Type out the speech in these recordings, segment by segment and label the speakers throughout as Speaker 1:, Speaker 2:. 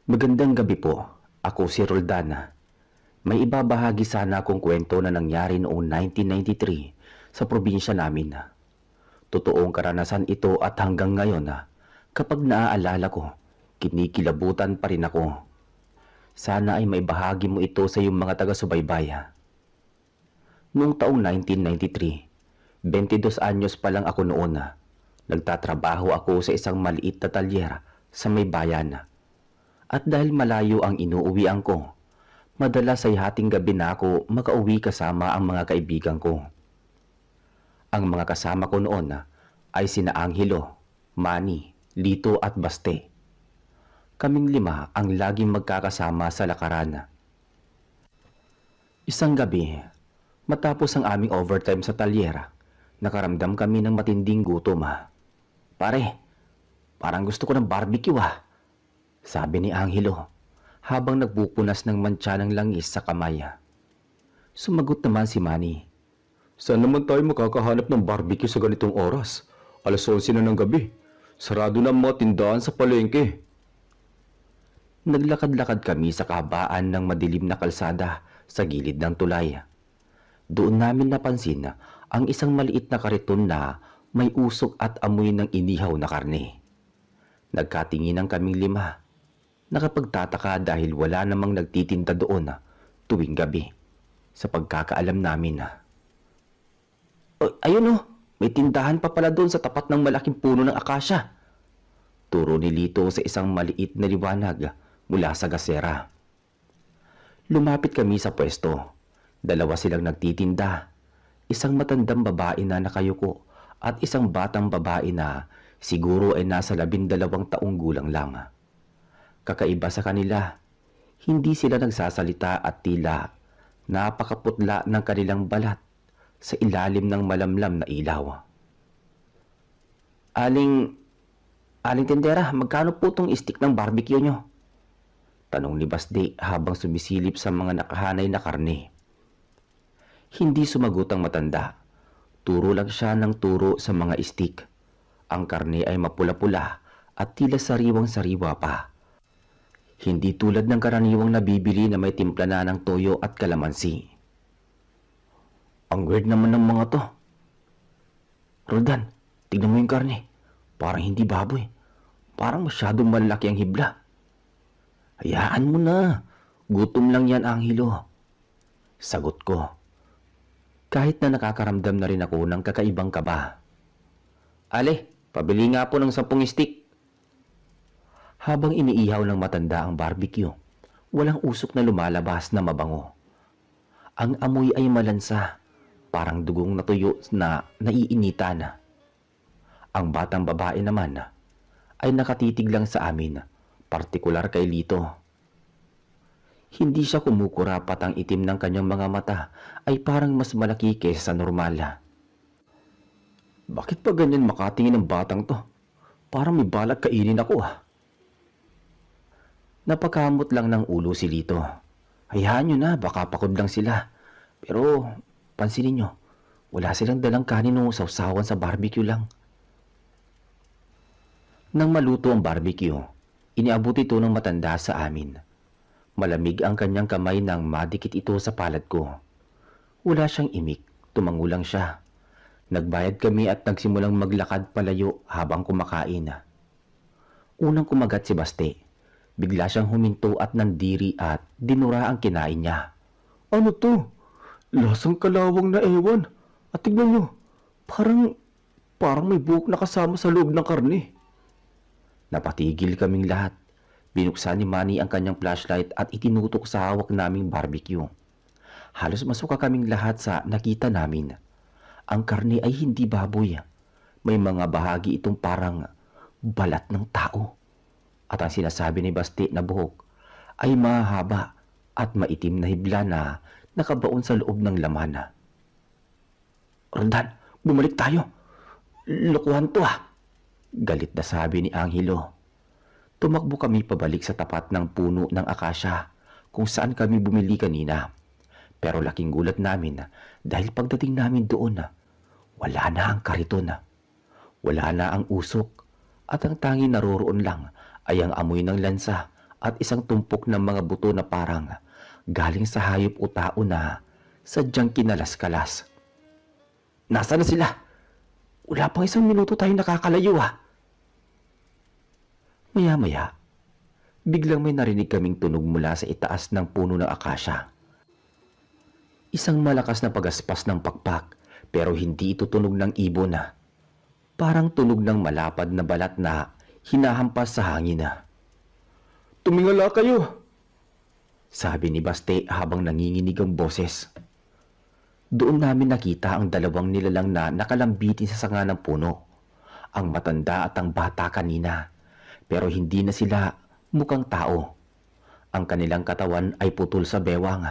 Speaker 1: Magandang gabi po. Ako si Roldan. May ibabahagi sana akong kwento na nangyari noong 1993 sa probinsya namin. Totoong karanasan ito at hanggang ngayon kapag naaalala ko, kinikilabutan pa rin ako. Sana ay may bahagi mo ito sa iyong mga taga-subaybay. Noong taong 1993, 22 anyos pa lang ako noon. Nagtatrabaho ako sa isang maliit na talyer sa may bayan. At dahil malayo ang inuuwian ko, madalas ay hating gabi na ako makauwi kasama ang mga kaibigan ko. Ang mga kasama ko noon ay sina Angelo, Manny, Lito at Baste. Kaming lima ang laging magkakasama sa lakaran. Isang gabi, matapos ang aming overtime sa talyera, nakaramdam kami ng matinding gutom. Pare, parang gusto ko ng barbecue sabi ni Angelo habang nagpupunas ng mantsa ng langis sa kamay. Sumagot naman si Manny. Saan naman tayo makakahanap ng barbecue sa ganitong oras? Alas 11 na ng gabi. Sarado na ang mga tindahan sa palengke. Naglakad-lakad kami sa kahabaan ng madilim na kalsada sa gilid ng tulay. Doon namin napansin ang isang maliit na kariton na may usok at amoy ng inihaw na karne. Nagkatinginan kaming lima. Nakapagtataka dahil wala namang nagtitinda doon tuwing gabi sa pagkakaalam namin. Ayun may tindahan pa pala doon sa tapat ng malaking puno ng akasya. Turo ni Lito sa isang maliit na liwanag mula sa gasera. Lumapit kami sa pwesto. Dalawa silang nagtitinda. Isang matandang babae na nakayuko at isang batang babae na siguro ay nasa 12 taong gulang lang. Kakaiba sa kanila, hindi sila nagsasalita at tila napakaputla ng kanilang balat sa ilalim ng malamlam na ilaw. Aling tindera, magkano po tong stick ng barbecue nyo? Tanong ni Basde habang sumisilip sa mga nakahanay na karne. Hindi sumagot ang matanda. Turo lang siya ng turo sa mga stick. Ang karne ay mapula-pula at tila sariwang-sariwa pa. Hindi tulad ng karaniwang nabibili na may timpla na ng toyo at kalamansi. Ang weird naman ng mga to. Roldan, tignan mo yung karne. Parang hindi baboy. Parang masyadong malaki ang hibla. Hayaan mo na. Gutom lang yan, Angelo. Sagot ko. Kahit na nakakaramdam na rin ako ng kakaibang kaba. Ale, pabili nga po ng 10 stick. Habang iniihaw ng matanda ang barbecue, walang usok na lumalabas na mabango. Ang amoy ay malansa, parang dugong natuyo na naiinitan. Ang batang babae naman ay nakatitig lang sa amin, partikular kay Lito. Hindi siya kumukurap at ang itim ng kanyang mga mata ay parang mas malaki kaysa sa normal. Bakit pa ganyan makatingin ng batang to? Parang may balak kainin ako Napakamot lang ng ulo si Lito. Hayaan nyo na, baka pakod lang sila. Pero, pansinin nyo, wala silang dalang kanin o sausawan sa barbecue lang. Nang maluto ang barbecue, iniabot ito ng matanda sa amin. Malamig ang kanyang kamay nang madikit ito sa palad ko. Wala siyang imik, tumango lang siya. Nagbayad kami at nagsimulang maglakad palayo habang kumakain. Unang kumagat si Baste. Bigla siyang huminto at nandiri at dinura ang kinain niya. Ano to? Lasang kalawang na ewan. At tignan nyo, parang may buhok na kasama sa loob ng karne. Napatigil kaming lahat. Binuksan ni Manny ang kanyang flashlight at itinutok sa hawak naming barbecue. Halos masuka kaming lahat sa nakita namin. Ang karne ay hindi baboy. May mga bahagi itong parang balat ng tao. At ang sinasabi ni Basti na buhok ay mahaba at maitim na hibla na nakabaon sa loob ng laman. Roldan, bumalik tayo. Lokohan to Galit na sabi ni Angelo. Tumakbo kami pabalik sa tapat ng puno ng akasya kung saan kami bumili kanina. Pero laking gulat namin dahil pagdating namin doon, wala na ang kariton. Wala na ang usok at ang tanging naroroon lang ay ang amoy ng lansa at isang tumpok ng mga buto na parang galing sa hayop o tao na sadyang kinalas-kalas. Nasaan na sila? Wala pang 1 minuto tayo nakakalayo ha. Maya-maya, biglang may narinig kaming tunog mula sa itaas ng puno ng akasya. Isang malakas na pagaspas ng pakpak, pero hindi ito tunog ng ibon na. Parang tunog ng malapad na balat na hinahampas sa hangin na. Tumingala kayo! Sabi ni Baste habang nanginginig ang boses. Doon namin nakita ang 2 nilalang na nakalambitin sa sanga ng puno. Ang matanda at ang bata kanina. Pero hindi na sila mukhang tao. Ang kanilang katawan ay putol sa bewang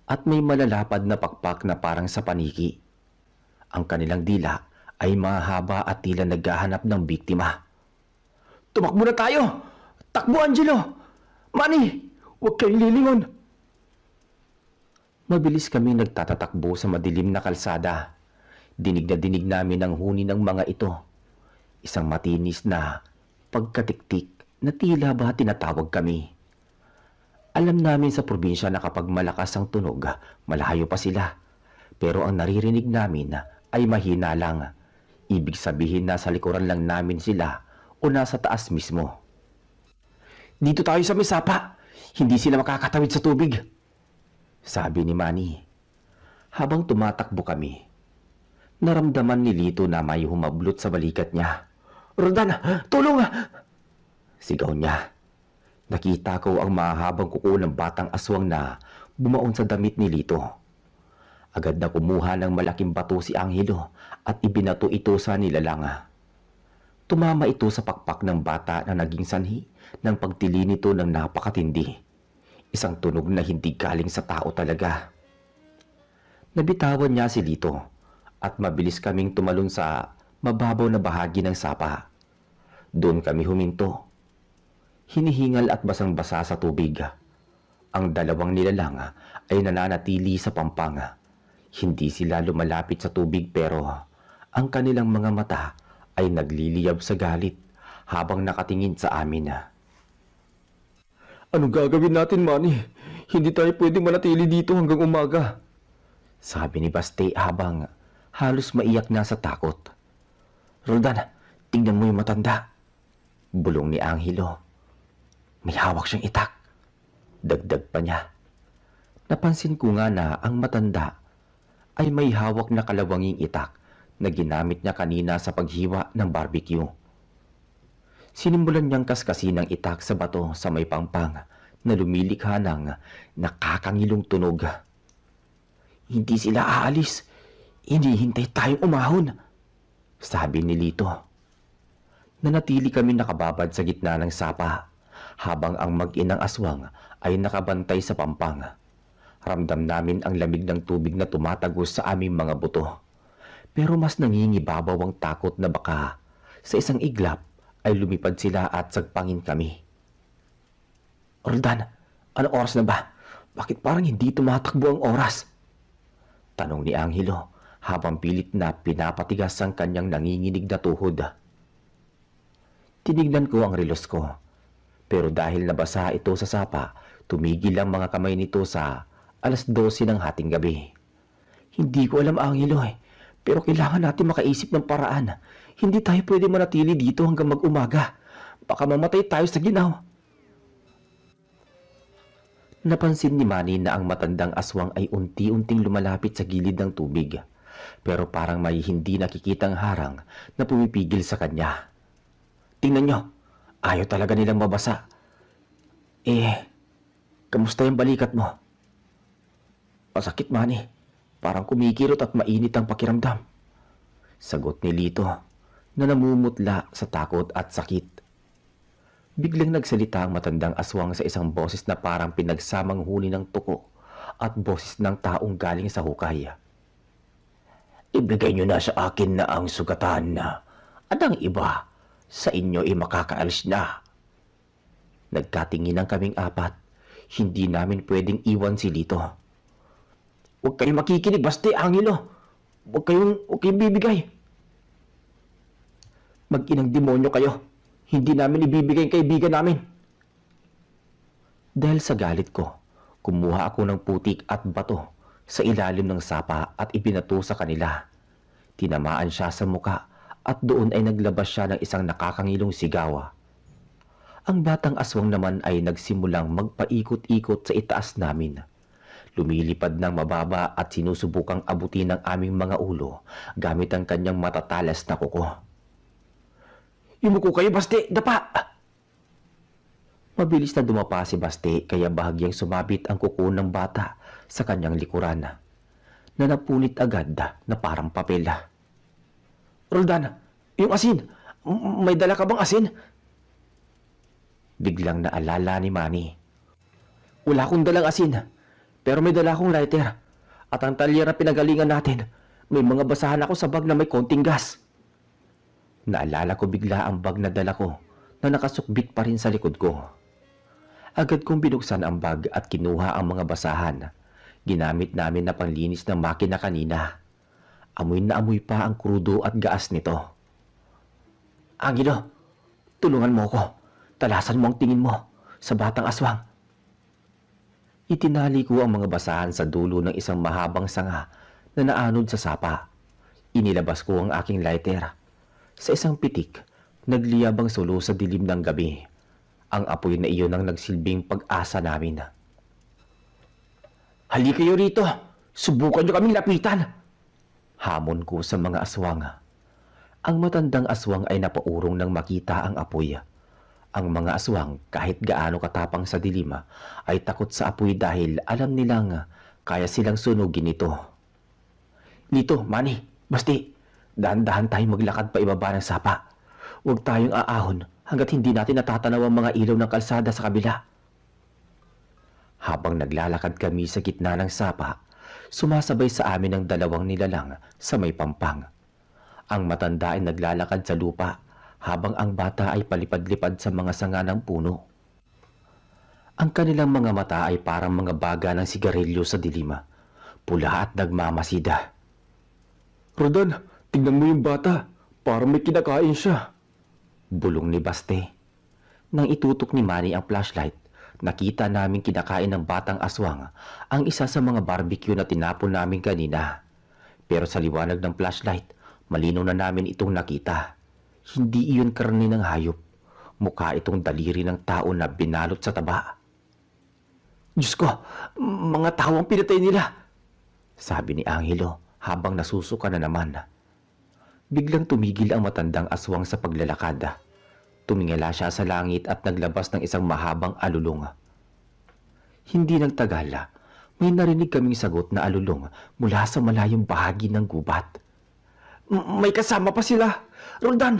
Speaker 1: at may malalapad na pakpak na parang sa paniki. Ang kanilang dila ay mahaba at tila naghahanap ng biktima. Tumakbo na tayo! Takbo, Angelo! Manny! Huwag kayong lilingon! Mabilis kaming nagtatatakbo sa madilim na kalsada. Dinig na dinig namin ang huni ng mga ito. Isang matinis na pagkatiktik na tila ba tinatawag kami. Alam namin sa probinsya na kapag malakas ang tunog, malayo pa sila. Pero ang naririnig namin ay mahina lang. Ibig sabihin na sa likuran lang namin sila o nasa taas mismo. Dito tayo sa Mesapa. Hindi sila makakatawid sa tubig. Sabi ni Manny. Habang tumatakbo kami, naramdaman ni Lito na may humablot sa balikat niya. Roldan, tulong! Sigaw niya. Nakita ko ang mahabang kuko ng batang aswang na bumaon sa damit ni Lito. Agad na kumuha ng malaking bato si Angelo at ibinato ito sa nilalanga. Tumama ito sa pakpak ng bata na naging sanhi ng pagtili nito ng napakatindi. Isang tunog na hindi galing sa tao talaga. Nabitawan niya si Lito at mabilis kaming tumalon sa mababaw na bahagi ng sapa. Doon kami huminto. Hinihingal at basang-basa sa tubig. Ang 2 nilalang ay nananatili sa pampang. Hindi sila lumalapit sa tubig pero ang kanilang mga mata ay nagliliyab sa galit habang nakatingin sa amin. Anong gagawin natin, Manny? Hindi tayo pwedeng manatili dito hanggang umaga. Sabi ni Baste habang halos maiyak na sa takot. Roldan, tingnan mo yung matanda. Bulong ni Angelo. May hawak siyang itak. Dagdag pa niya. Napansin ko nga na ang matanda ay may hawak na kalawanging itak na ginamit niya kanina sa paghiwa ng barbecue. Sinimulan niyang kaskasin ng itak sa bato sa may pampang na lumilikha ng nakakangilong tunog. Hindi sila aalis. Hinihintay tayong umahon, sabi ni Lito. Nanatili kami nakababad sa gitna ng sapa habang ang mag-inang aswang ay nakabantay sa pampang. Ramdam namin ang lamig ng tubig na tumatagos sa aming mga buto. Pero mas nangingibabaw ang takot na baka sa isang iglap ay lumipad sila at sagpangin kami. Roldan, anong oras na ba? Bakit parang hindi tumatakbo ang oras? Tanong ni Angelo habang pilit na pinapatigas ang kanyang nanginginig na tuhod. Tinignan ko ang relos ko. Pero dahil nabasa ito sa sapa, tumigil ang mga kamay nito sa 12:00 ng hating gabi. Hindi ko alam, Angelo pero kailangan natin makaisip ng paraan. Hindi tayo pwede manatili dito hanggang mag-umaga. Baka mamatay tayo sa ginaw. Napansin ni Manny na ang matandang aswang ay unti-unting lumalapit sa gilid ng tubig. Pero parang may hindi nakikitang harang na pumipigil sa kanya. Tingnan nyo, ayaw talaga nilang mabasa. Kamusta yung balikat mo? Masakit, Manny. Parang kumikirot at mainit ang pakiramdam. Sagot ni Lito na namumutla sa takot at sakit. Biglang nagsalita ang matandang aswang sa isang boses na parang pinagsamang huni ng tuko at boses ng taong galing sa hukay. Ibigay nyo na sa akin na ang sugatan na at ang iba sa inyo ay makakaalis na. Nagkatinginan kaming 4. Hindi namin pwedeng iwan si Lito. Huwag kayong makikinig, Baste, Angelo. Huwag kayong bibigay. Mag-inang demonyo kayo. Hindi namin ibibigay ang kaibigan namin. Dahil sa galit ko, kumuha ako ng putik at bato sa ilalim ng sapa at ibinato sa kanila. Tinamaan siya sa muka at doon ay naglabas siya ng isang nakakangilong sigaw. Ang batang aswang naman ay nagsimulang magpaikot-ikot sa itaas namin. Lumilipad ng mababa at sinusubukang abutin ng aming mga ulo gamit ang kanyang matatalas na kuko. "Yumuko kayo, Basti! Dapa!" Mabilis na dumapa si Basti kaya bahagyang sumabit ang kuko ng bata sa kanyang likuran na napunit agad na parang papel. "Roldan, yung asin! May dala ka bang asin?" Biglang naalala ni Manny. "Wala akong dalang asin, pero may dala akong lighter. At ang talyer na pinagalingan natin, may mga basahan ako sa bag na may konting gas." Naalala ko bigla ang bag na dala ko na nakasukbit pa rin sa likod ko. Agad kong binuksan ang bag at kinuha ang mga basahan. Ginamit namin na panlinis ng makina kanina. Amoy na amoy pa ang krudo at gaas nito. "Angelo, tulungan mo ko. Talasan mo ang tingin mo sa batang aswang." Itinali ko ang mga basahan sa dulo ng isang mahabang sanga na naanod sa sapa. Inilabas ko ang aking lighter. Sa isang pitik, nagliyabang sulo sa dilim ng gabi. Ang apoy na iyon ang nagsilbing pag-asa namin. "Halika kayo rito! Subukan niyo kaming lapitan!" Hamon ko sa mga aswang. Ang matandang aswang ay napaurong nang makita ang apoy. Ang mga aswang, kahit gaano katapang sa dilim, ay takot sa apoy dahil alam nilang kaya silang sunugin ito. "Lito, Manny, Basti, dahan-dahan tayong maglakad pa ibaba ng sapa. Huwag tayong aahon hanggat hindi natin natatanaw ang mga ilaw ng kalsada sa kabila." Habang naglalakad kami sa gitna ng sapa, sumasabay sa amin ang dalawang nilalang sa may pampang. Ang matanda ay naglalakad sa lupa, habang ang bata ay palipad-lipad sa mga sanga ng puno. Ang kanilang mga mata ay parang mga baga ng sigarilyo sa dilim, pula at nagmamasida. "Rodan, tingnan mo yung bata. Parang may kinakain siya," bulong ni Baste. Nang itutok ni Manny ang flashlight, nakita namin kinakain ng batang aswang ang isa sa mga barbecue na tinapon namin kanina. Pero sa liwanag ng flashlight, malinaw na namin itong nakita. Hindi iyon karne ng hayop. Mukha itong daliri ng tao na binalot sa taba. "Diyos ko, mga tao ang pinatay nila," sabi ni Angelo habang nasusuka na naman. Biglang tumigil ang matandang aswang sa paglalakad. Tumingala siya sa langit at naglabas ng isang mahabang alulong. Hindi nagtagal, may narinig kaming sagot na alulong mula sa malayong bahagi ng gubat. "May kasama pa sila! Roldan,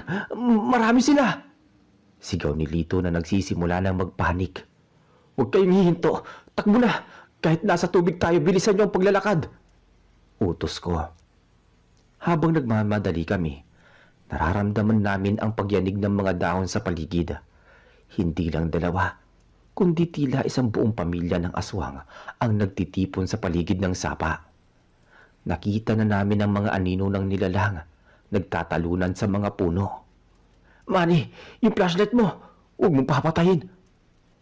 Speaker 1: marami sila!" Sigaw ni Lito na nagsisimula ng magpanik. "Huwag kayong hihinto! Takbo na! Kahit nasa tubig tayo, bilisan niyo ang paglalakad!" utos ko. Habang nagmamadali kami, nararamdaman namin ang pagyanig ng mga dahon sa paligid. Hindi lang dalawa, kundi tila isang buong pamilya ng aswang ang nagtitipon sa paligid ng sapa. Nakita na namin ang mga anino ng nilalang, nagtatalunan sa mga puno. "Manny, yung flashlight mo! Huwag mong papatayin!"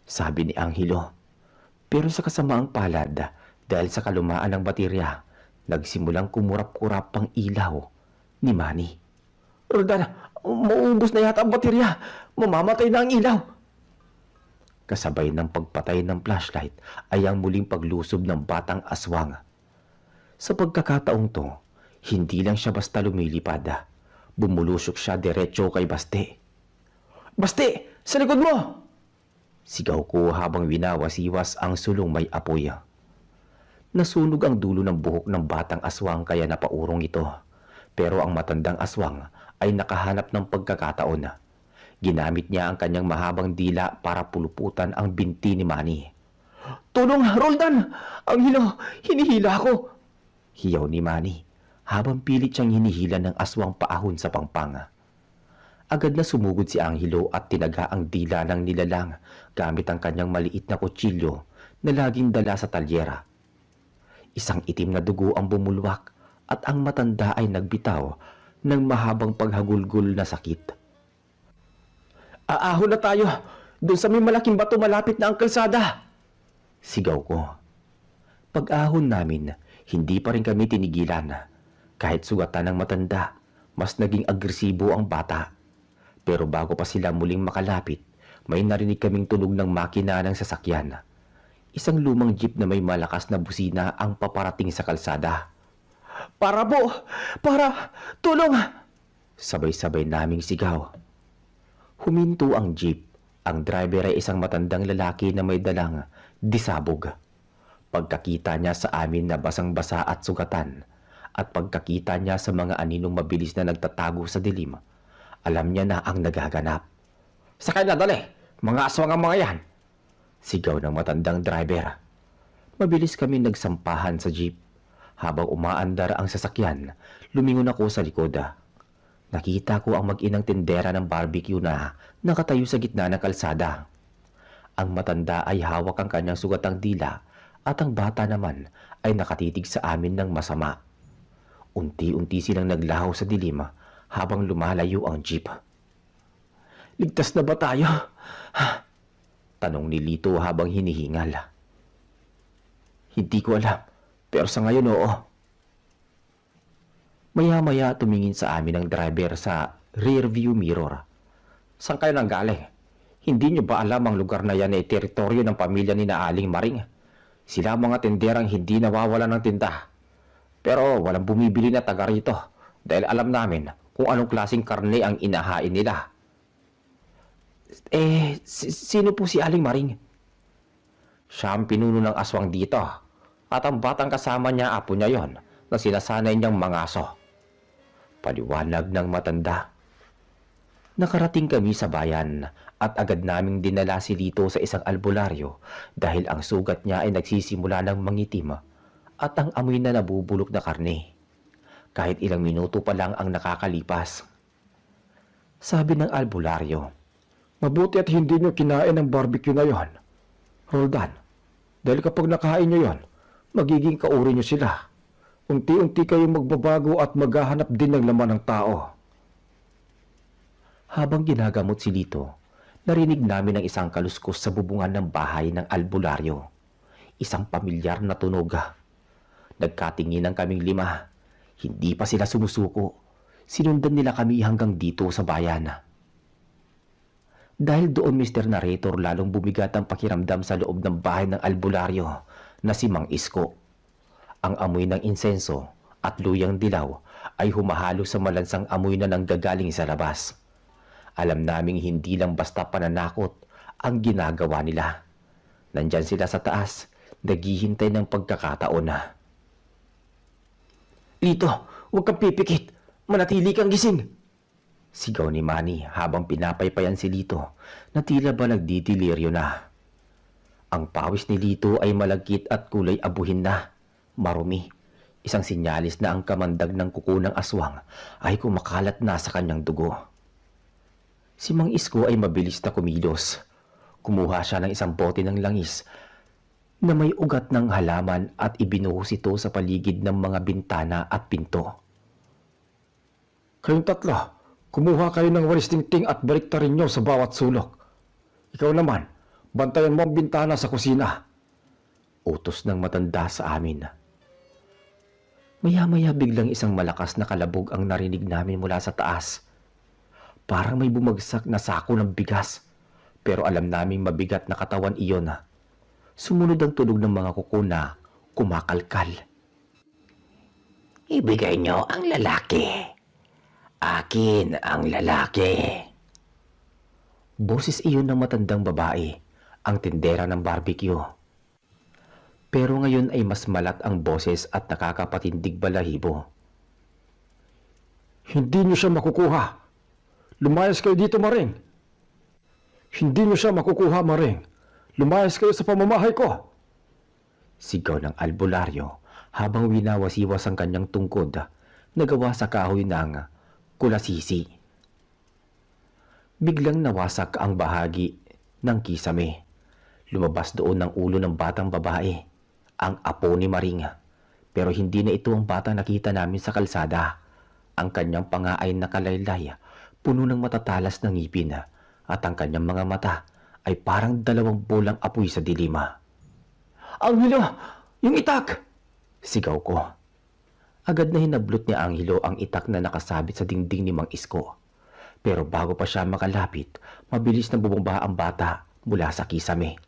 Speaker 1: sabi ni Angelo. Pero sa kasamaang palad, dahil sa kalumaan ng baterya, nagsimulang kumurap-kurap ang ilaw ni Manny. "Roldan, mauubos na yata ang baterya! Mamamatay na ang ilaw!" Kasabay ng pagpatay ng flashlight ay ang muling paglusob ng batang aswang. Sa pagkakataong to, hindi lang siya basta lumilipad. Bumulusok siya diretso kay Baste. "Baste! Sa likod mo!" sigaw ko habang winawasiwas ang sulong may apoy. Nasunog ang dulo ng buhok ng batang aswang kaya napaurong ito. Pero ang matandang aswang ay nakahanap ng pagkakataon. Ginamit niya ang kanyang mahabang dila para puluputan ang binti ni Manny. "Tulong, Roldan! Ang hinihila ako!" hiyaw ni Manny habang pilit siyang hinihila ng aswang paahon sa pangpang. Agad na sumugod si Angelo at tinaga ang dila ng nilalang gamit ang kanyang maliit na kutsilyo na laging dala sa talyera. Isang itim na dugo ang bumulwak at ang matanda ay nagbitaw ng mahabang paghagulgol na sakit. "Aahon na tayo! Doon sa may malaking bato malapit na ang kalsada!" Sigaw ko. Pag-ahon namin, hindi pa rin kami tinigilan. Kahit sugatan ng matanda, mas naging agresibo ang bata. Pero bago pa sila muling makalapit, may narinig kaming tunog ng makina ng sasakyan. Isang lumang jeep na may malakas na busina ang paparating sa kalsada. Para po! Para! Tulong! Sabay-sabay naming sigaw. Huminto ang jeep. Ang driver ay isang matandang lalaki na may dalang disabog. Pagkakita niya sa amin na basang-basa at sugatan, at pagkakita niya sa mga aninong mabilis na nagtatago sa dilim, alam niya na ang nagaganap. Sakay na dali! Mga aswang ang mga yan! Sigaw ng matandang driver. Mabilis kami nagsampahan sa jeep. Habang umaandar ang sasakyan, lumingon ako sa likod. Nakita ko ang mag-inang tindera ng barbecue na nakatayo sa gitna ng kalsada. Ang matanda ay hawak ang kanyang sugatang dila at ang bata naman ay nakatitig sa amin ng masama. Unti-unti silang naglaho sa dilim habang lumalayo ang jeep. Ligtas na ba tayo? Tanong ni Lito habang hinihingal. Hindi ko alam, pero sa ngayon oo. Maya-maya tumingin sa amin ang driver sa rear view mirror. Saan kayo nanggaling? Hindi nyo ba alam ang lugar na yan ay teritoryo ng pamilya ni na Aling Maring? Sila mga tinderang hindi nawawala ng tinda. Pero walang bumibili na taga rito dahil alam namin kung anong klaseng karne ang inahain nila. Sino po si Aling Maring? Siya ang pinuno ng aswang dito at ang batang kasama niya apo niya yon na sinasanay niyang mangaso. Paliwanag ng matanda. Nakarating kami sa bayan at agad naming dinala si Lito sa isang albularyo dahil ang sugat niya ay nagsisimula ng mangitim at ang amoy na nabubulok na karne. Kahit ilang minuto pa lang ang nakakalipas. Sabi ng albularyo, mabuti at hindi nyo kinain ang barbecue na yon, Roldan. Dahil kapag nakain nyo yon, magiging kauri nyo sila. Unti-unti kayong magbabago at maghahanap din ng laman ng tao. Habang ginagamot si Lito, narinig namin ang isang kaluskos sa bubungan ng bahay ng albularyo. Isang pamilyar na tunog. Nagkatinginan kaming 5. Hindi pa sila sumusuko. Sinundan nila kami hanggang dito sa bayan. Dahil doon, Mr. Narrator, lalong bumigat ang pakiramdam sa loob ng bahay ng albularyo na si Mang Isko. Ang amoy ng insenso at luyang dilaw ay humahalo sa malansang amoy na nanggagaling sa labas. Alam naming hindi lang basta pananakot ang ginagawa nila. Nandyan sila sa taas, naghihintay ng pagkakataon na. Lito, huwag kang pipikit. Manatili kang gising. Sigaw ni Manny habang pinapaypayan si Lito na tila ba nagdidiliryo na. Ang pawis ni Lito ay malagkit at kulay abuhin na. Marumi, isang sinyalis na ang kamandag ng kuko ng aswang ay kumakalat na sa kanyang dugo. Si Mang Isko ay mabilis na kumilos. Kumuha siya ng isang bote ng langis na may ugat ng halaman at ibinuhos ito sa paligid ng mga bintana at pinto. Kayong tatlo, kumuha kayo ng walis tingting at baliktarin nyo sa bawat sulok. Ikaw naman, bantayan mo ang bintana sa kusina. Utos ng matanda sa amin. Maya-maya biglang isang malakas na kalabog ang narinig namin mula sa taas. Parang may bumagsak na sako ng bigas, pero alam naming mabigat na katawan iyon. Sumunod ang tunog ng mga kuko na kumakalkal. Ibigay nyo ang lalaki. Akin ang lalaki. Boses iyon ng matandang babae, ang tindera ng barbecue. Pero ngayon ay mas malat ang boses at nakakapatindig balahibo. Hindi niyo siya makukuha. Lumayas kayo dito, Maring. Hindi niyo siya makukuha, Maring. Lumayas kayo sa pamamahay ko. Sigaw ng albularyo habang winawasiwas ang kanyang tungkod na gawa sa kahoy ng kulasisi. Biglang nawasak ang bahagi ng kisame. Lumabas doon ang ulo ng batang babae, ang apo ni Maring. Pero hindi na ito ang batang nakita namin sa kalsada. Ang kanyang panga ay nakalaylay, puno ng matatalas na ngipin, at ang kanyang mga mata ay parang 2 bolang apoy sa dilima. Angelo! Yung itak! Sigaw ko. Agad na hinablot ni Angelo ang itak na nakasabit sa dingding ni Mang Isko. Pero bago pa siya makalapit, mabilis na bumaba ang bata mula sa kisame.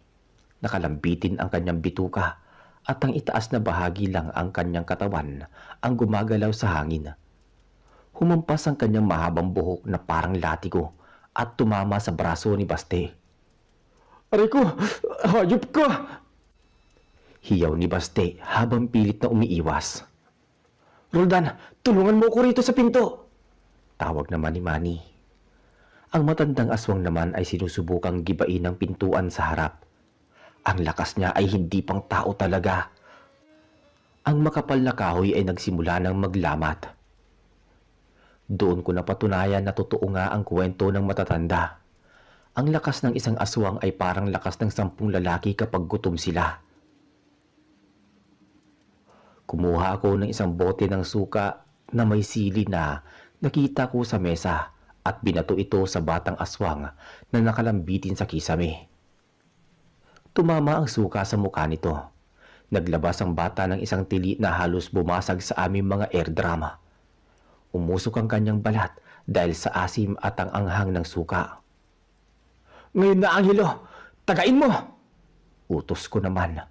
Speaker 1: Nakalambitin ang kanyang bituka at ang itaas na bahagi lang ang kanyang katawan ang gumagalaw sa hangin. Humampas ang kanyang mahabang buhok na parang latigo at tumama sa braso ni Baste. Aray ko! Hayop ka! Hiyaw ni Baste habang pilit na umiiwas. Roldan, tulungan mo ko rito sa pinto! Tawag naman ni Manny. Ang matandang aswang naman ay sinusubukang gibain ang pintuan sa harap. Ang lakas niya ay hindi pang tao talaga. Ang makapal na kahoy ay nagsimula ng maglamat. Doon ko napatunayan na totoo nga ang kwento ng matatanda. Ang lakas ng isang aswang ay parang lakas ng 10 lalaki kapag gutom sila. Kumuha ako ng isang bote ng suka na may sili na nakita ko sa mesa at binato ito sa batang aswang na nakalambitin sa kisame. Tumama ang suka sa mukha nito. Naglabas ang bata ng isang tili na halos bumasag sa aming mga eardrum. Umusok ang kanyang balat dahil sa asim at ang anghang ng suka. Ngayon na, Angelo! Tagain mo! Utos ko naman.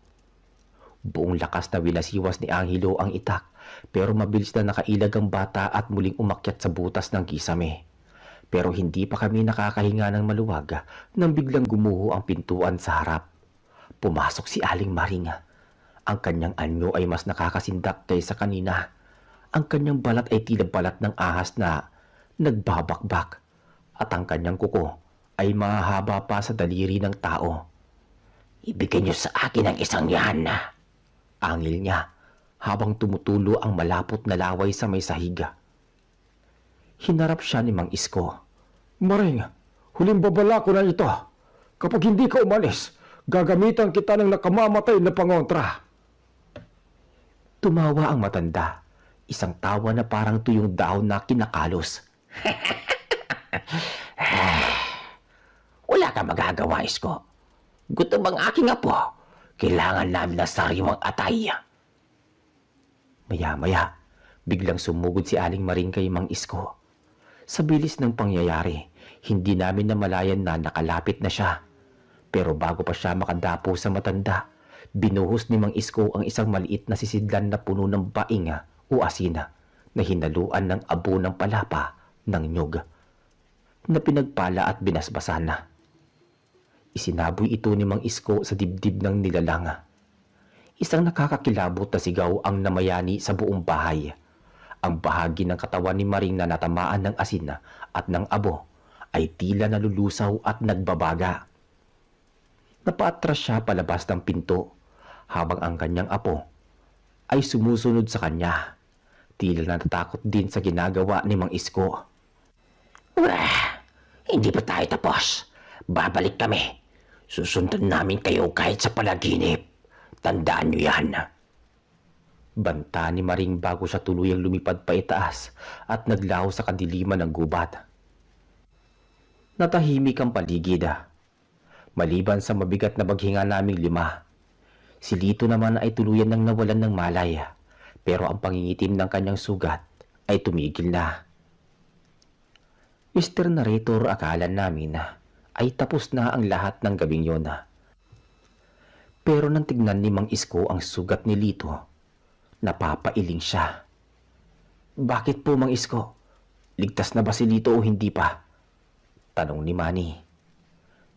Speaker 1: Buong lakas na winasiwas ni Angelo ang itak, pero mabilis na nakailag ang bata at muling umakyat sa butas ng kisame. Pero hindi pa kami nakakahinga ng maluwag nang biglang gumuho ang pintuan sa harap. Pumasok si Aling Maring. Ang kanyang anyo ay mas nakakasindak kaysa kanina. Ang kanyang balat ay tila balat ng ahas na nagbabakbak. At ang kanyang kuko ay mahaba pa sa daliri ng tao. Ibigay niyo sa akin ang isang yan. Angil niya habang tumutulo ang malapot na laway sa may sahiga. Hinarap siya ni Mang Isko. Maring, huling babala ko na ito. Kapag hindi ka umalis, gagamitan kita ng nakamamatay na pangontra. Tumawa ang matanda. Isang tawa na parang tuyong dahon na kinakalos. Wala ka magagawa, Isko. Gutom ang aking apo. Kailangan namin na sariwang atay. Maya-maya, biglang sumugod si Aling Maring kay Mang Isko. Sa bilis ng pangyayari, hindi namin namalayan na nakalapit na siya. Pero bago pa siya makadapo sa matanda, binuhos ni Mang Isko ang isang maliit na sisidlan na puno ng bainga o asina na hinaluan ng abo ng palapa ng nyog na pinagpala at binasbasan na. Isinaboy ito ni Mang Isko sa dibdib ng nilalang. Isang nakakakilabot na sigaw ang namayani sa buong bahay. Ang bahagi ng katawan ni Maring na natamaan ng asin at ng abo ay tila nalulusaw at nagbabaga. Napaatras siya palabas ng pinto habang ang kanyang apo ay sumusunod sa kanya. Tila natatakot din sa ginagawa ni Mang Isko. Hindi pa tayo tapos. Babalik kami. Susundan namin kayo kahit sa panaginip. Tandaan niyo yan. Banta ni Maring bago siya tuluyang lumipad pa itaas at naglaho sa kadiliman ng gubat. Natahimik ang paligid. Maliban sa mabigat na baghinga naming 5. Si Lito naman ay tuluyan nang nawalan ng malay. Pero ang pangingitim ng kanyang sugat ay tumigil na. Mr. Narrator, akala namin ay tapos na ang lahat ng gabing yon. Pero nang tignan ni Mang Isko ang sugat ni Lito, napapailing siya. Bakit po, Mang Isko? Ligtas na ba si Lito o hindi pa? Tanong ni Manny.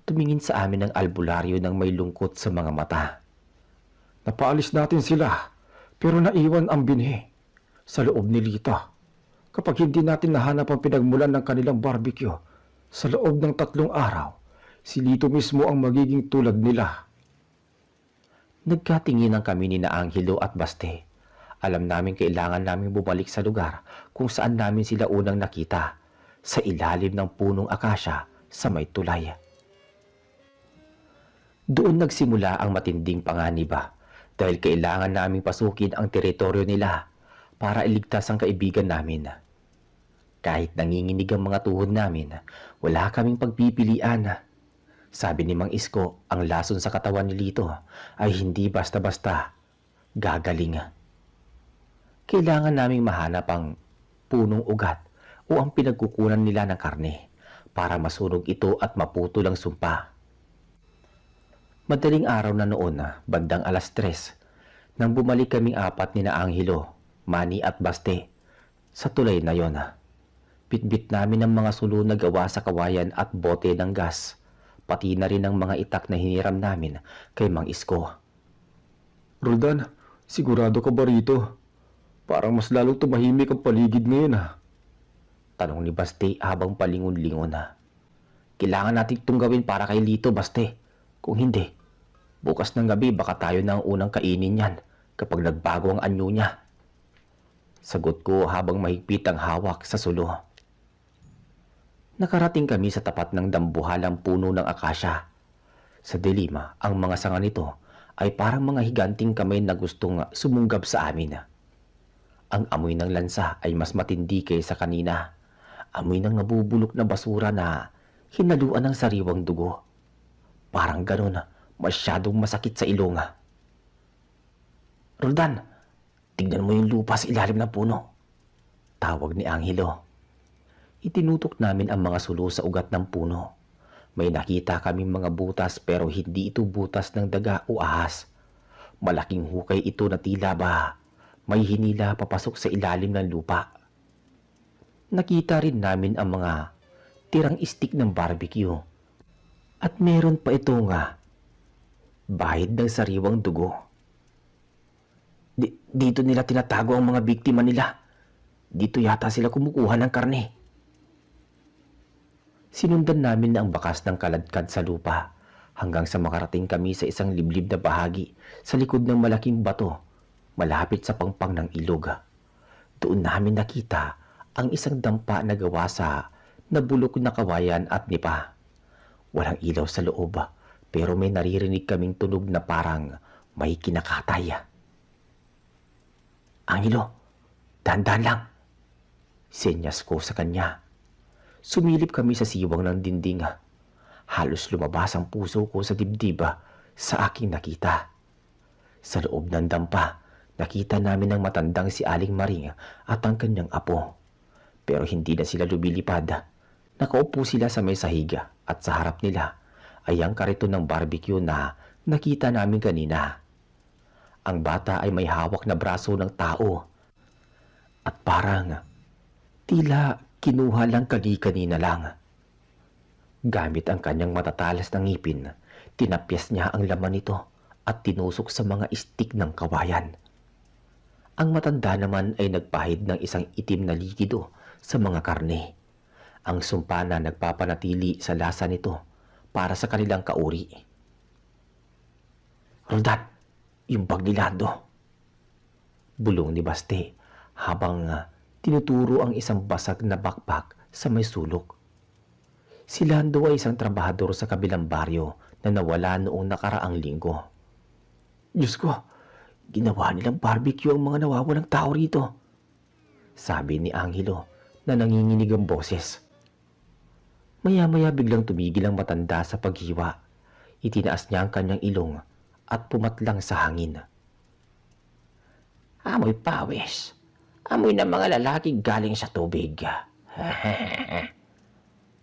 Speaker 1: Tumingin sa amin ng albularyo ng may lungkot sa mga mata. Napaalis natin sila, pero naiwan ang binhi sa loob ni Lito. Kapag hindi natin nahanap ang pinagmulan ng kanilang barbecue, sa loob ng 3 araw, si Lito mismo ang magiging tulad nila. Nagkatingin ang kami ni na Angelo at Baste. Alam namin kailangan namin bumalik sa lugar kung saan namin sila unang nakita, sa ilalim ng punong akasya sa may tulay. Doon nagsimula ang matinding panganiba dahil kailangan naming pasukin ang teritoryo nila para iligtas ang kaibigan namin. Kahit nanginginig ang mga tuhod namin, wala kaming pagpipilian. Sabi ni Mang Isko, ang lason sa katawan ni Lito ay hindi basta-basta gagaling. Kailangan naming mahanap ang punong ugat o ang pinagkukunan nila ng karne para masunog ito at maputol ang sumpa. Madaling araw na noon, bandang 3:00, nang bumalik kaming apat ni na Angelo, Manny at Baste sa tulay na yon. Bitbit namin ang mga sulo na gawa sa kawayan at bote ng gas, pati na rin ang mga itak na hiniram namin kay Mang Isko.
Speaker 2: Roldan, sigurado ka ba rito? Parang mas lalong tumahimik ang paligid ngayon
Speaker 1: Tanong ni Baste habang palingon-lingon. Kailangan natin itong gawin para kay Lito, Baste. Kung hindi, bukas ng gabi baka tayo na ang unang kainin yan kapag nagbago ang anyo niya. Sagot ko habang mahigpit ang hawak sa sulo. Nakarating kami sa tapat ng dambuhalang puno ng akasya. Sa dilim, ang mga sanga nito ay parang mga higanting kamay na gustong sumunggab sa amin. Ang amoy ng lansa ay mas matindi kaysa kanina. Amoy ng nabubulok na basura na hinaluan ng sariwang dugo. Parang ganun, masyadong masakit sa ilong. Roldan, tignan mo yung lupa sa ilalim ng puno. Tawag ni Angelo. Itinutok namin ang mga sulo sa ugat ng puno. May nakita kaming mga butas pero hindi ito butas ng daga o ahas. Malaking hukay ito na tila ba may hinila papasok sa ilalim ng lupa. Nakita rin namin ang mga tirang stick ng barbecue. At meron pa ito bahid ng sariwang dugo. Dito nila tinatago ang mga biktima nila. Dito yata sila kumukuha ng karne. Sinundan namin ang bakas ng kaladkad sa lupa hanggang sa makarating kami sa isang liblib na bahagi sa likod ng malaking bato malapit sa pangpang ng ilog. Doon namin nakita ang isang dampa na gawa sa nabulok na kawayan at nipa. Walang ilaw sa loob pero may naririnig kaming tunog na parang may kinakatay. Angelo, dahan-dahan lang. Senyas ko sa kanya. Sumilip kami sa siwang ng dinding. Halos lumabas ang puso ko sa dibdib sa aking nakita. Sa loob ng dampa, nakita namin ang matandang si Aling Maring at ang kanyang apo. Pero hindi na sila lumilipad. Nakaupo sila sa may sahiga at sa harap nila ay ang kariton ng barbecue na nakita namin kanina. Ang bata ay may hawak na braso ng tao at parang tila kinuha lang kanina lang. Gamit ang kanyang matatalas na ngipin, tinapyas niya ang laman nito at tinusok sa mga istik ng kawayan. Ang matanda naman ay nagpahid ng isang itim na likido sa mga karne. Ang sumpa na nagpapanatili sa lasa nito para sa kanilang kauri. Roldan, yung bag ni Lando. Bulong ni Baste habang tinuturo ang isang basag na bakbak sa may sulok. Si Lando ay isang trabahador sa kabilang baryo na nawala noong nakaraang linggo. Diyos ko, ginawa nilang barbecue ang mga nawawalang tao rito. Sabi ni Angelo na nanginginig ang boses. Maya-maya biglang tumigil ang matanda sa paghiwa. Itinaas niya ang kanyang ilong at pumatlang sa hangin. Amoy pawis. Amoy ng mga lalaki galing sa tubig.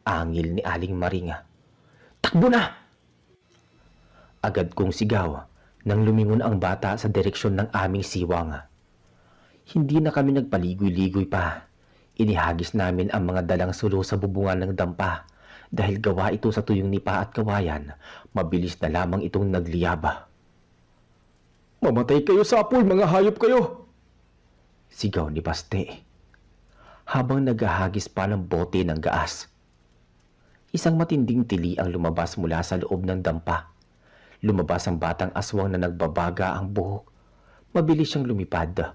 Speaker 1: Angil ni Aling Maring. Takbo na! Agad kong sigaw nang lumingon ang bata sa direksyon ng aming siwang. Hindi na kami nagpaligoy-ligoy pa. Inihagis namin ang mga dalang sulo sa bubungan ng dampa. Dahil gawa ito sa tuyong nipa at kawayan, mabilis na lamang itong nagliyaba. Mamatay kayo sa apoy, mga hayop kayo! Sigaw ni Baste habang naghahagis pa ng bote ng gaas. Isang matinding tili ang lumabas mula sa loob ng dampa. Lumabas ang batang aswang na nagbabaga ang buhok. Mabilis siyang lumipad.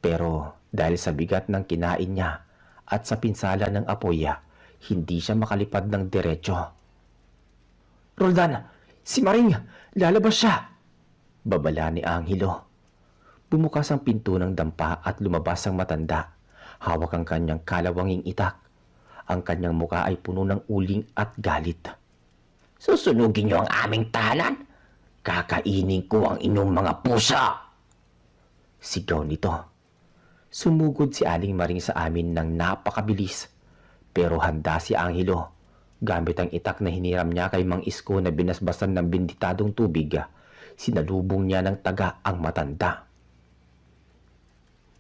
Speaker 1: Pero dahil sa bigat ng kinain niya at sa pinsala ng apoy, hindi siya makalipad ng diretso. Roldan, si Maring, lalabas siya! Babala ni Angelo. Bumukas ang pinto ng dampa at lumabas ang matanda. Hawak ang kanyang kalawanging itak. Ang kanyang muka ay puno ng uling at galit. Susunugin niyo ang aming tahanan? Kakainin ko ang inyong mga pusa! Sigaw nito. Sumugod si Aling Maring sa amin ng napakabilis. Pero handa si Angelo. Gamit ang itak na hiniram niya kay Mang Isko na binasbasan ng binditadong tubig, sinalubong niya ng taga ang matanda.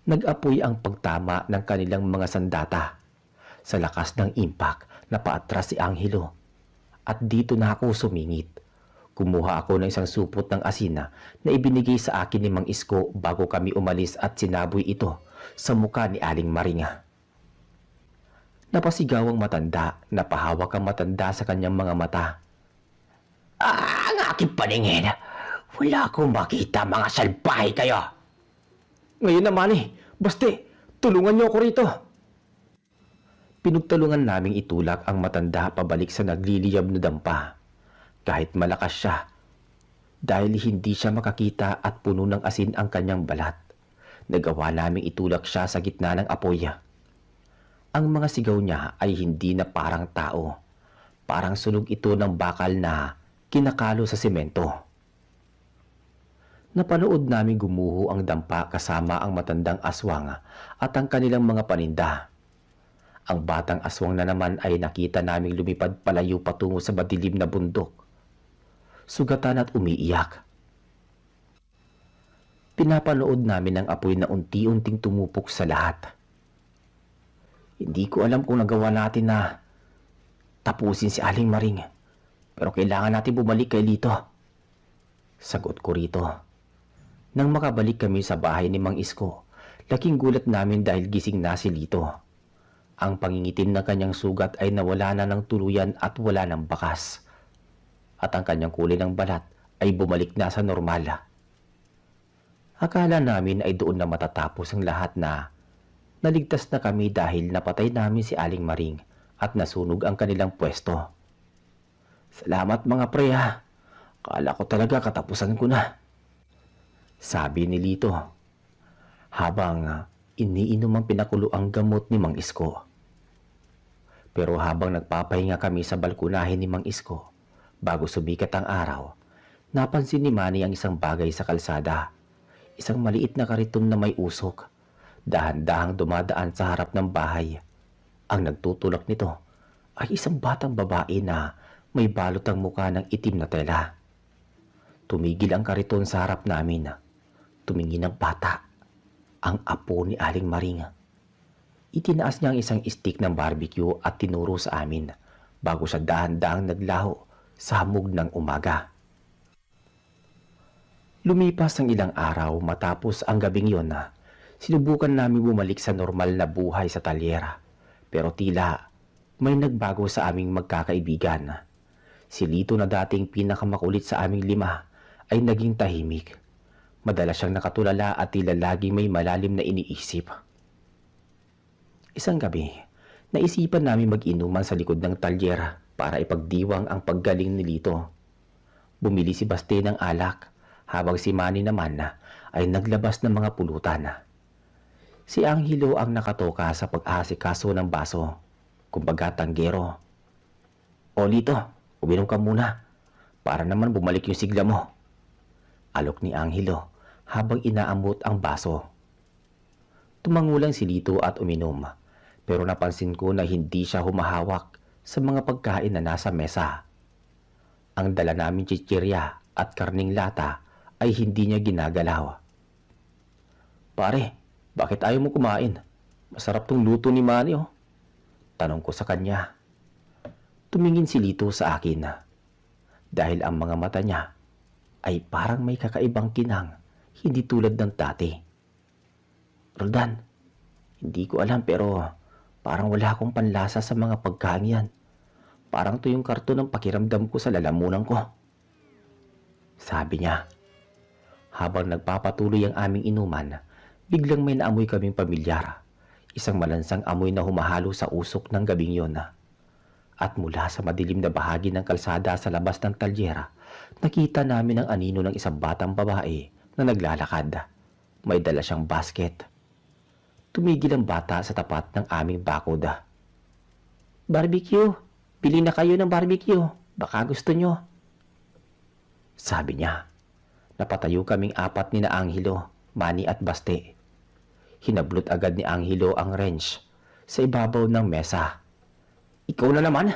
Speaker 1: Nag-apoy ang pagtama ng kanilang mga sandata. Sa lakas ng impact, napaatras si Angelo. At dito na ako sumingit. Kumuha ako ng isang supot ng asina na ibinigay sa akin ni Mang Isko bago kami umalis at sinaboy ito sa muka ni Aling Maringa. Napasigaw ang matanda, napahawak ang matanda sa kanyang mga mata. Ang aking paningin! Wala akong makita, mga salbahe kayo! Ngayon naman Baste, tulungan niyo ako rito! Pinagtulungan naming itulak ang matanda pabalik sa nagliliyab na dampa. Kahit malakas siya, dahil hindi siya makakita at puno ng asin ang kanyang balat, nagawa naming itulak siya sa gitna ng apoy. Ang mga sigaw niya ay hindi na parang tao. Parang sunog ito ng bakal na kinakalo sa semento. Napanood namin gumuho ang dampa kasama ang matandang aswang at ang kanilang mga paninda. Ang batang aswang na naman ay nakita naming lumipad palayo patungo sa madilim na bundok. Sugatan at umiiyak. Pinapanood namin ang apoy na unti-unting tumupok sa lahat. Hindi ko alam kung nagawa natin na tapusin si Aling Maring, pero kailangan natin bumalik kay Lito. Sagot ko rito. Nang makabalik kami sa bahay ni Mang Isko, laking gulat namin dahil gising na si Lito. Ang pangingitim na kanyang sugat ay nawala na ng tuluyan at wala ng bakas. At ang kanyang kulay ng balat ay bumalik na sa normal. Akala namin ay doon na matatapos ang lahat na naligtas na kami dahil napatay namin si Aling Maring at nasunog ang kanilang pwesto. Salamat mga pre ha. Kala ko talaga katapusan ko na. Sabi ni Lito. Habang iniinom ang pinakulo ang gamot ni Mang Isko. Pero habang nagpapahinga kami sa balkonahin ni Mang Isko, bago sumikat ang araw, napansin ni Manny ang isang bagay sa kalsada. Isang maliit na kariton na may usok. Dahan-dahang dumadaan sa harap ng bahay. Ang nagtutulak nito ay isang batang babae na may balot ang muka ng itim na tela. Tumigil ang kariton sa harap namin. Tumingin ang bata, ang apo ni Aling Maring. Itinaas niya ang isang stick ng barbecue at tinuro sa amin bago siya dahan-dahang naglaho sa hamog ng umaga. Lumipas ang ilang araw matapos ang gabing yon na sinubukan namin bumalik sa normal na buhay sa talyera. Pero tila may nagbago sa aming magkakaibigan. Si Lito na dating pinakamakulit sa aming lima ay naging tahimik. Madalas siyang nakatulala at tila laging may malalim na iniisip. Isang gabi, naisipan namin mag-inuman sa likod ng talyera para ipagdiwang ang paggaling ni Lito. Bumili si Baste ng alak habang si Manny naman ay naglabas ng mga pulutan. Si Angelo ang nakatoka sa pag-aasikaso ng baso, kumbaga tanggero. O Lito, uminom ka muna para naman bumalik yung sigla mo. Alok ni Angelo habang inaamot ang baso. Tumangulang si Lito at uminom, pero napansin ko na hindi siya humahawak sa mga pagkain na nasa mesa. Ang dala namin chichirya at karning lata ay hindi niya ginagalaw. Pare, bakit ayaw mo kumain? Masarap tong luto ni Manny oh. Tanong ko sa kanya. Tumingin si Lito sa akin dahil ang mga mata niya ay parang may kakaibang kinang, hindi tulad ng dati. Roldan, hindi ko alam pero parang wala akong panlasa sa mga pagkain yan. Parang to yung karton ng pakiramdam ko sa lalamunan ko. Sabi niya. Habang nagpapatuloy ang aming inuman, biglang may naamoy kaming pamilyar. Isang malansang amoy na humahalo sa usok ng gabing yon. At mula sa madilim na bahagi ng kalsada sa labas ng talyera, nakita namin ang anino ng isang batang babae na naglalakad. May dala siyang basket. Tumigil ang bata sa tapat ng aming bakod. Barbecue! Bili na kayo ng barbecue! Baka gusto nyo. Sabi niya. Napatayo kaming apat ni na Angelo, Manny at Baste. Hinablot agad ni Angelo ang wrench sa ibabaw ng mesa. Ikaw na naman!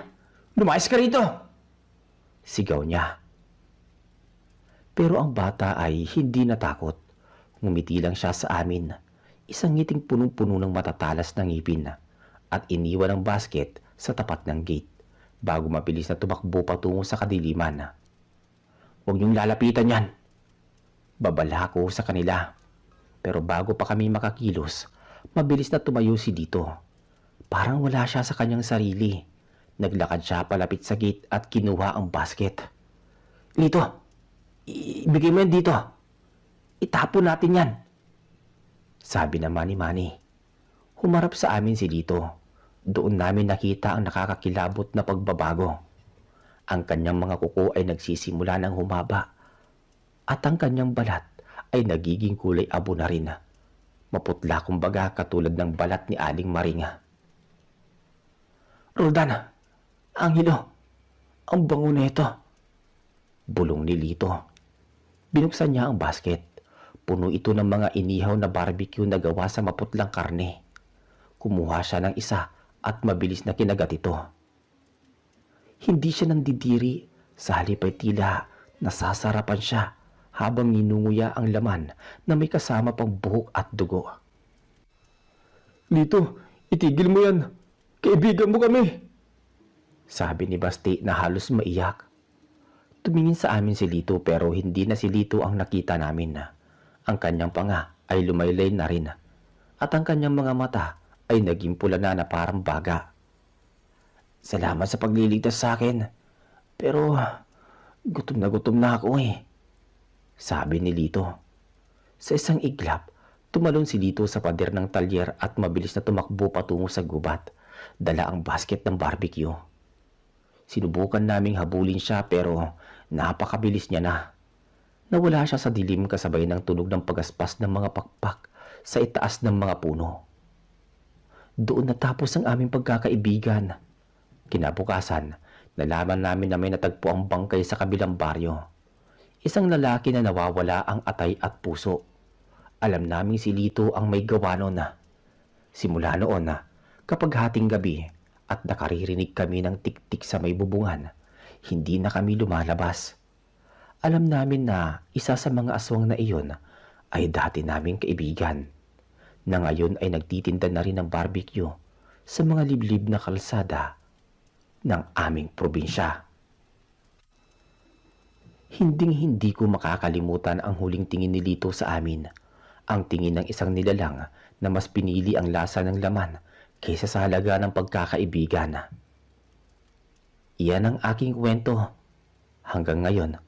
Speaker 1: Lumayas ka rito! Sigaw niya. Pero ang bata ay hindi natakot. Ngumiti lang siya sa amin. Isang ngiting punong-puno ng matatalas na ngipin at iniwan ang basket sa tapat ng gate bago mabilis na tumakbo patungo sa kadiliman. Huwag niyong lalapitan yan. Babala ko sa kanila. Pero bago pa kami makakilos, mabilis na tumayo si Lito. Parang wala siya sa kanyang sarili. Naglakad siya palapit sa gate at kinuha ang basket. Lito, ibigay mo yan dito. Itapon natin yan. Sabi naman ni Manny. Humarap sa amin si Lito. Doon namin nakita ang nakakakilabot na pagbabago. Ang kanyang mga kuko ay nagsisimula ng humaba. At ang kanyang balat ay nagiging kulay abo na rin. Maputla kumbaga katulad ng balat ni Aling Maringa. Roldan, Angelo, ang bango na ito. Bulong ni Lito. Binuksan niya ang basket. Puno ito ng mga inihaw na barbecue na gawa sa maputlang karne. Kumuha siya ng isa at mabilis na kinagat ito. Hindi siya nandidiri, sa halip ay tila nasasarapan siya habang ninunguya ang laman na may kasama pang buhok at dugo.
Speaker 2: Lito, itigil mo yan. Kaibigan mo kami.
Speaker 1: Sabi ni Basti na halos maiyak. Tumingin sa amin si Lito pero hindi na si Lito ang nakita namin. Ang kanyang panga ay lumaylay na rin at ang kanyang mga mata ay naging pula na parang baga. Salamat sa pagliligtas sa akin, pero gutom na ako eh. Sabi ni Lito. Sa isang iglap, tumalon si Lito sa pader ng talyer at mabilis na tumakbo patungo sa gubat. Dala ang basket ng barbecue. Sinubukan naming habulin siya pero napakabilis niya na. Nawala siya sa dilim kasabay ng tunog ng pagaspas ng mga pakpak sa itaas ng mga puno. Doon natapos ang aming pagkakaibigan. Kinabukasan, nalaman namin na may natagpo ang bangkay sa kabilang baryo. Isang lalaki na nawawala ang atay at puso. Alam namin si Lito ang may gawa noon na. Simula noon na, kapag hating gabi at nakaririnig kami ng tik-tik sa may bubungan, hindi na kami lumalabas. Alam namin na isa sa mga aswang na iyon ay dati naming kaibigan, na ngayon ay nagtitinda na rin ng barbecue sa mga liblib na kalsada ng aming probinsya. Hinding-hindi ko makakalimutan ang huling tingin ni Lito sa amin. Ang tingin ng isang nilalang na mas pinili ang lasa ng laman kaysa sa halaga ng pagkakaibigan. Iyan ang aking kwento. Hanggang ngayon,